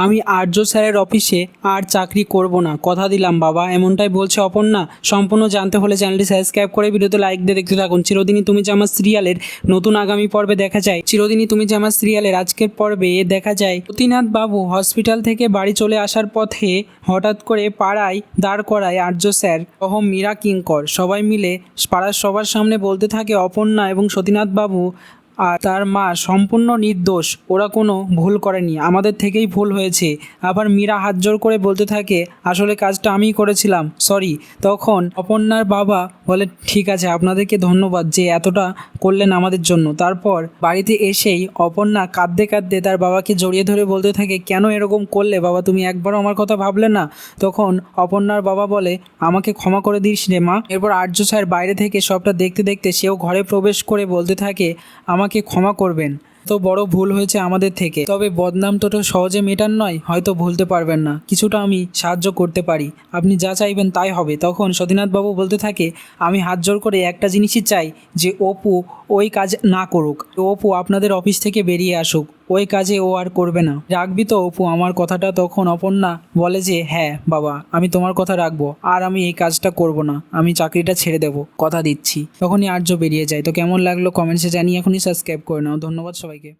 আমি আর্য স্যারের অফিসে আর চাকরি করব না, কথা দিলাম বাবা। এমনটাই বলছে অপর্ণা। সম্পূর্ণ জানতে হলে চ্যানেলটি সাবস্ক্রাইব করে ভিডিওতে লাইক দিয়ে দেখতে থাকুন। চিরদিনই তুমি যে আমার সিরিয়ালের নতুন আগামী পর্বে দেখা যায় চিরদিনই তুমি যে আমার সিরিয়ালের আজকের পর্বে দেখা যায় সতীনাথ বাবু হসপিটাল থেকে বাড়ি চলে আসার পথে হঠাৎ করে পাড়ায় দাঁড় করায় আর্য স্যার সহ মীরা কিঙ্কর। সবাই মিলে পাড়ার সবার সামনে বলতে থাকে অপর্ণা এবং সতীনাথ বাবু আর তার মা সম্পূর্ণ নির্দোষ, ওরা কোনো ভুল করেনি, আমাদের থেকেই ভুল হয়েছে। আবার মীরা হাত জোর করে বলতে থাকে আসলে কাজটা আমিই করেছিলাম, সরি। তখন অপর্ণার বাবা বলে ঠিক আছে, আপনাদেরকে ধন্যবাদ যে এতটা করলেন আমাদের জন্য। তারপর বাড়িতে এসেই অপর্ণা কাঁদতে কাঁদতে তার বাবাকে জড়িয়ে ধরে বলতে থাকে কেন এরকম করলে বাবা, তুমি একবারও আমার কথা ভাবলে না? তখন অপর্ণার বাবা বলে আমাকে ক্ষমা করে দিস রে মা। এরপর আর্য স্যার বাইরে থেকে সবটা দেখতে দেখতে সেও ঘরে প্রবেশ করে বলতে থাকে আমাকে ক্ষমা করবেন, তো বড় ভুল হয়েছে আমাদের থেকে, তবে বদনাম তো সহজে মেটান নয়, হয়তো ভুলতে পারবেন না, কিছুটা আমি সাহায্য করতে পারি, আপনি যা চাইবেন তাই হবে। তখন সতীনাথবাবু বলতে থাকে আমি হাত জোর করে একটা জিনিসই চাই, যে অপু ওই কাজ না করুক, অপু আপনাদের অফিস থেকে বেরিয়ে আসুক, ওই কাজে ও আর করবে না। রাখবি তো অপু আমার কথাটা? তখন অপর্ণা বলে যে হ্যাঁ বাবা, আমি তোমার কথা রাখবো, আর আমি এই কাজটা করব না, আমি চাকরিটা ছেড়ে দেবো, কথা দিচ্ছি। তখনই আর্য বেরিয়ে যায়। তো কেমন লাগলো কমেন্টসে জানিয়ে এখনই সাবস্ক্রাইব করে নাও। ধন্যবাদ সবাইকে।